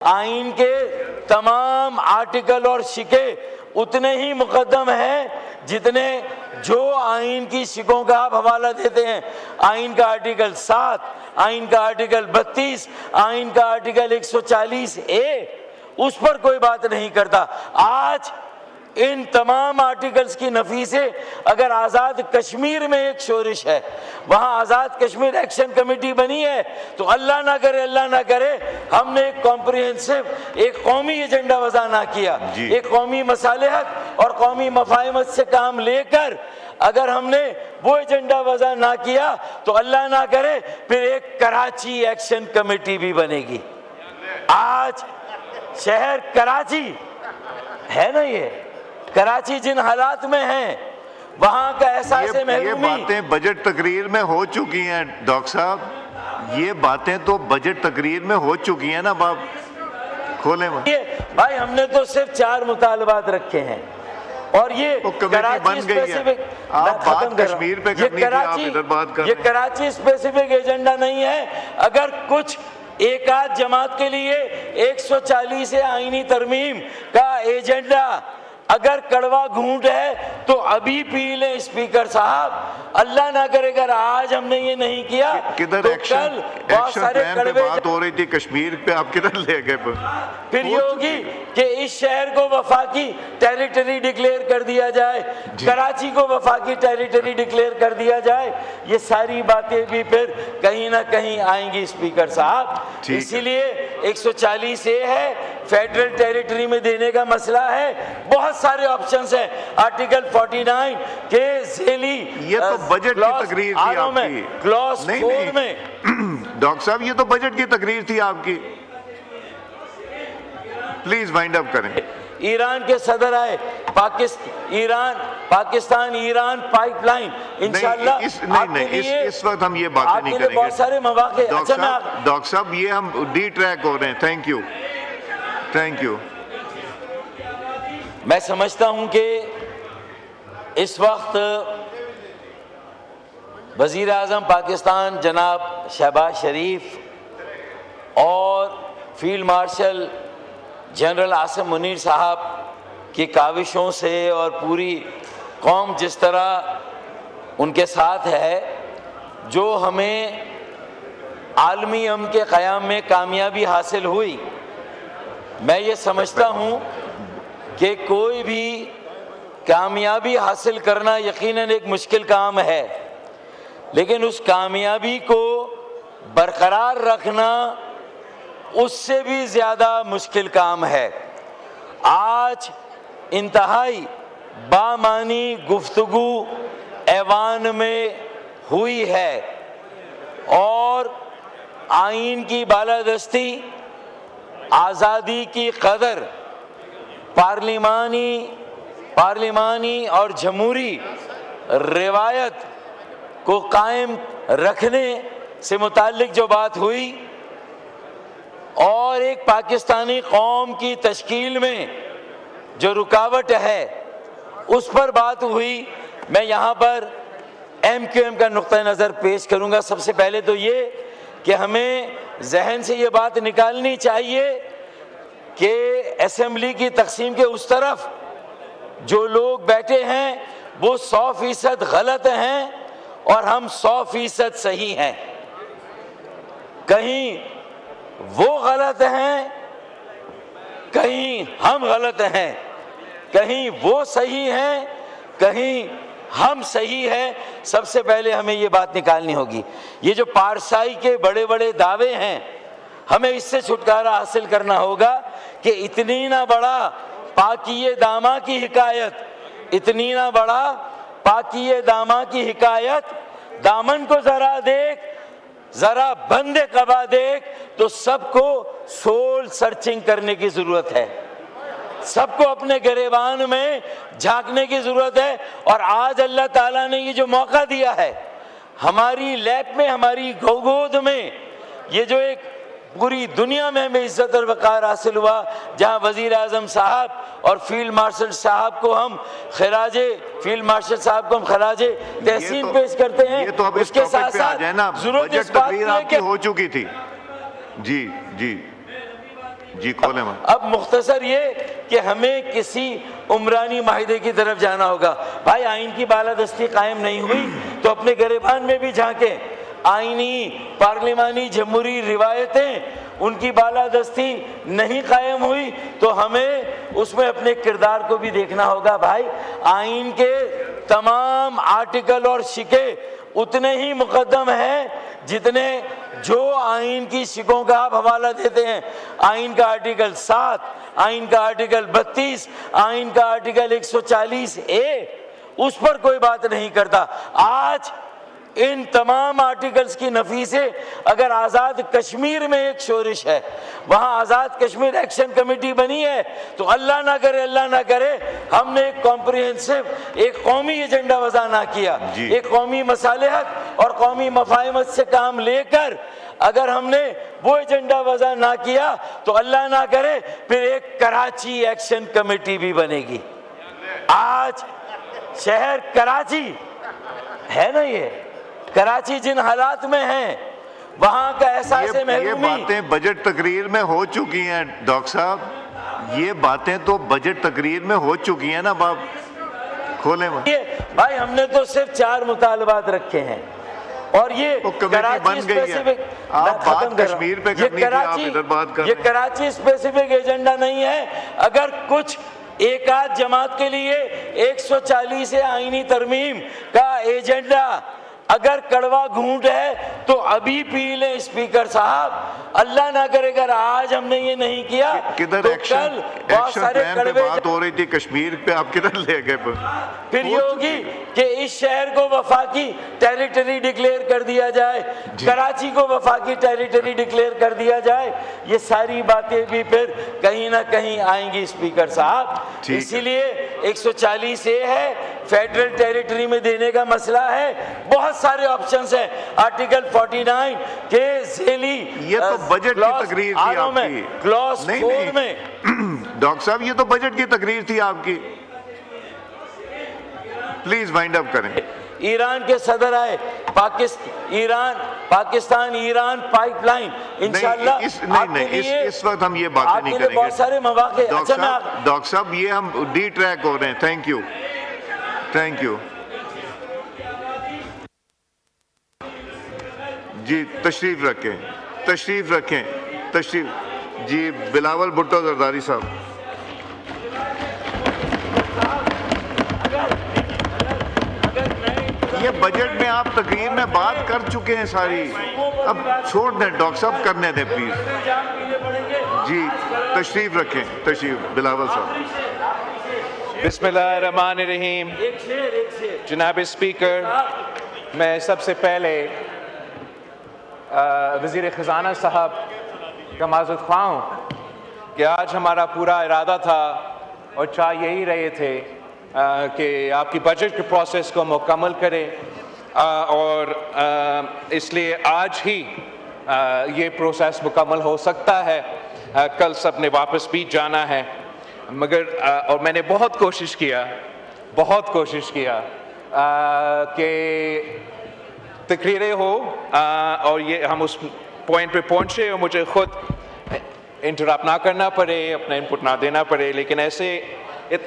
आईन के तमाम आर्टिकल और शिके उतने ही मुकद्दम हैं जितने जो आईन की शिकों का आप हवाला देते हैं। आईन का आर्टिकल 7, आईन का आर्टिकल 32, आईन का आर्टिकल 140A, उस पर कोई बात नहीं करता। आज इन तमाम आर्टिकल्स की नफी से अगर आज़ाद कश्मीर में एक शोरिश है, वहाँ आज़ाद कश्मीर एक्शन कमेटी बनी है, तो अल्लाह ना करे हमने एक कॉम्प्रिहेंसिव एक कौमी एजेंडा वज़ा ना किया, एक कौमी मसालेहत और कौमी मफाहिमत से काम लेकर अगर हमने वो एजेंडा वज़ा ना किया तो अल्लाह ना करे फिर एक कराची एक्शन कमेटी भी बनेगी। आज शहर कराची है ना, ये कराची जिन हालात में है, वहां का एहसास महरूमी। ये बातें बजट तकरीर में हो चुकी हैं डॉक्टर साहब, ये बातें तो बजट तकरीर में हो चुकी हैं ना। बाप खोले भाई, हमने तो सिर्फ 4 मुतालबात रखे हैं और ये तो कराची स्पेसिफिक, आप बात कश्मीर पे करनी थी, आप इधर बात कर रहे हैं। ये कराची स्पेसिफिक एजेंडा नहीं है। अगर कुछ एक आध जमात के लिए 140 आईनी तरमीम का एजेंडा अगर कड़वा घूंट है तो अभी पी ले स्पीकर साहब। अल्लाह ना करे अगर आज हमने ये नहीं किया किधर तो एक्शन, कल बहुत सारे कड़वे बात हो रही थी कश्मीर पे, आप किधर ले गए? फिर ये होगी कि इस शहर को वफाकी टेरिटरी डिक्लेयर कर दिया जाए, कराची को वफाकी टेरिटरी डिक्लेयर कर दिया जाए। ये सारी बातें भी फिर कहीं ना कहीं आएंगी स्पीकर साहब। इसीलिए 140A है, फेडरल टेरिटरी में देने का मसला है, बहुत सारे ऑप्शंस हैं। आर्टिकल 49 के ज़ेली, ये तो बजट की तकरीर थी आपकी, क्लॉज 4 में। डॉक्टर साहब ये तो बजट की तकरीर थी आपकी, प्लीज वाइंड अप करें। ईरान के सदर आए, पाकिस्तान ईरान पाइपलाइन इंशाल्लाह इस वक्त हम ये बातें नहीं करेंगे। बहुत सारे मौके। डॉक्टर साहब ये हम डी ट्रैक हो रहे हैं। Thank you. मैं समझता हूं कि इस वक्त वज़ीर आज़म पाकिस्तान जनाब शहबाज शरीफ और field marshal general Asim Munir साहब की काविशों से और पूरी कौम जिस तरह उनके साथ है, जो हमें आलमी अमन के क़याम में कामयाबी हासिल हुई, मैं ये समझता हूँ कि कोई भी कामयाबी हासिल करना यकीनन एक मुश्किल काम है, लेकिन उस कामयाबी को बरकरार रखना उससे भी ज़्यादा मुश्किल काम है। आज इंतहाई बामानी गुफ्तगू ऐवान में हुई है और आईन की बालादस्ती, आज़ादी की कदर, पार्लिमानी और जमहूरी रिवायत को कायम रखने से मुताल्लिक जो बात हुई और एक पाकिस्तानी कौम की तश्कील में जो रुकावट है उस पर बात हुई। मैं यहाँ पर MQM का नुक्ता नज़र पेश करूँगा। सबसे पहले तो ये कि हमें जहन से ये बात निकालनी चाहिए कि असेंबली की तकसीम के उस तरफ जो लोग बैठे हैं वो 100% गलत हैं और हम 100% सही हैं। कहीं वो गलत हैं, कहीं हम गलत हैं, कहीं वो सही हैं, कहीं हम सही हैं। सबसे पहले हमें ये बात निकालनी होगी। ये जो पारसाई के बड़े बड़े दावे हैं, हमें इससे छुटकारा हासिल करना होगा कि इतनी ना बड़ा पाकिये दामा की हिकायत, इतनी ना बड़ा पाकिये दामा की हिकायत, दामन को जरा देख, जरा बंदे कबा देख, तो सबको सोल सर्चिंग करने की जरूरत है, सबको अपने गिरेबान में झांकने की जरूरत है। और आज अल्लाह ताला ने ये जो मौका दिया है, हमारी लैब में, हमारी गोद में, ये जो एक पूरी दुनिया में हमें इज्जत और वक़ार हासिल हुआ, जहां वज़ीर आज़म साहब और फील्ड मार्शल साहब को हम खराजे तहसीन पेश करते हैं। ये तो अब उसके साथ साथ जरूरत इस बात की हो चुकी थी। जी जी खोले मैं। अब मुख्तसर ये कि हमें किसी उमरानी माहिदे की तरफ जाना होगा। भाई आइन की बालादस्ती कायम नहीं हुई तो अपने गिरेबान में भी झांके। आइनी पार्लिमानी जमहूरी रिवायतें उनकी बालादस्ती नहीं कायम हुई तो हमें उसमें अपने किरदार को भी देखना होगा। भाई आइन के तमाम आर्टिकल और शिके उतने ही मुकद्दम हैं जितने जो आइन की शिकों का आप हवाला देते हैं। आइन का आर्टिकल 7, आइन का आर्टिकल 32, आइन का आर्टिकल 140A उस पर कोई बात नहीं करता। आज इन तमाम आर्टिकल्स की नफी से अगर आज़ाद कश्मीर में एक शोरिश है, वहाँ आज़ाद कश्मीर एक्शन कमेटी बनी है, तो अल्लाह ना करे हमने एक कॉम्प्रिहेंसिव एक कौमी एजेंडा वज़ा ना किया, एक कौमी मसालेहत और कौमी मफाहिमत से काम लेकर अगर हमने वो एजेंडा वज़ा ना किया तो अल्लाह ना करे फिर एक कराची एक्शन कमेटी भी बनेगी। आज शहर कराची है ना, ये कराची जिन हालात में है वहां का एहसास महरूमी। ये बातें बजट तकरीर में हो चुकी हैं डॉक्टर साहब, ये बातें तो बजट तकरीर में हो चुकी हैं ना। बाप खोले में। भाई हमने तो सिर्फ 4 मुतालबात रखे हैं और ये कराची स्पेसिफिक, आप बात कश्मीर पे करनी थी, आप इधर बात कर रहे हैं। ये कराची स्पेसिफिक एजेंडा नहीं है। अगर कुछ एक आध जमात के लिए 140 आईनी तरमीम का एजेंडा अगर कड़वा घूंट है तो अभी पी ले स्पीकर साहब। अल्लाह ना करे अगर आज हमने ये नहीं किया किधर तो एक्शन, कल बहुत सारे कड़वे बात हो रही थी कश्मीर पे, आप किधर ले गए? फिर ये होगी कि इस शहर को वफाकी टेरिटरी डिक्लेयर कर दिया जाए, कराची को वफाकी टेरिटरी डिक्लेयर कर दिया जाए। ये सारी बातें भी फिर कहीं ना कहीं आएंगी स्पीकर साहब। इसीलिए 140A है, फेडरल टेरिटरी में देने का मसला है। बहुत सारे ऑप्शंस हैं। आर्टिकल 49 के ज़ेली, ये तो बजट की तकरीर थी आपकी, क्लॉज 4 में। डॉक्टर साहब ये तो बजट की तकरीर थी आपकी, प्लीज वाइंड अप करें। ईरान के सदर आए, पाकिस्तान ईरान पाइपलाइन इंशाल्लाह इस वक्त हम ये बातें नहीं करेंगे। बहुत सारे मौके। डॉक्टर साहब ये हम डी ट्रैक हो रहे हैं। थैंक यू, थैंक यू जी। तशरीफ रखें जी। बिलावल भुट्टो जरदारी साहब। ये बजट में आप तकरीर में बात कर चुके हैं सारी, अब छोड़ दें डॉक्टर साहब, करने दें प्लीज जी। तशरीफ रखें बिलावल साहब। बिस्मिल्लाहिर्रहमानिर्रहीम। जनाब स्पीकर, मैं सबसे पहले वज़ीर ख़ज़ाना साहब का माज़रत ख़्वाह हूँ कि आज हमारा पूरा इरादा था और चाह यही रहे थे कि आपकी बजट के प्रोसेस को मुकम्मल करें और इसलिए आज ही ये प्रोसेस मुकम्मल हो सकता है। कल सब ने वापस भी जाना है, मगर और मैंने बहुत कोशिश किया कि तकरीरें हो और ये हम उस पॉइंट पे पहुँचे और मुझे खुद इंटरप्ट ना करना पड़े, अपना इनपुट ना देना पड़े। लेकिन ऐसे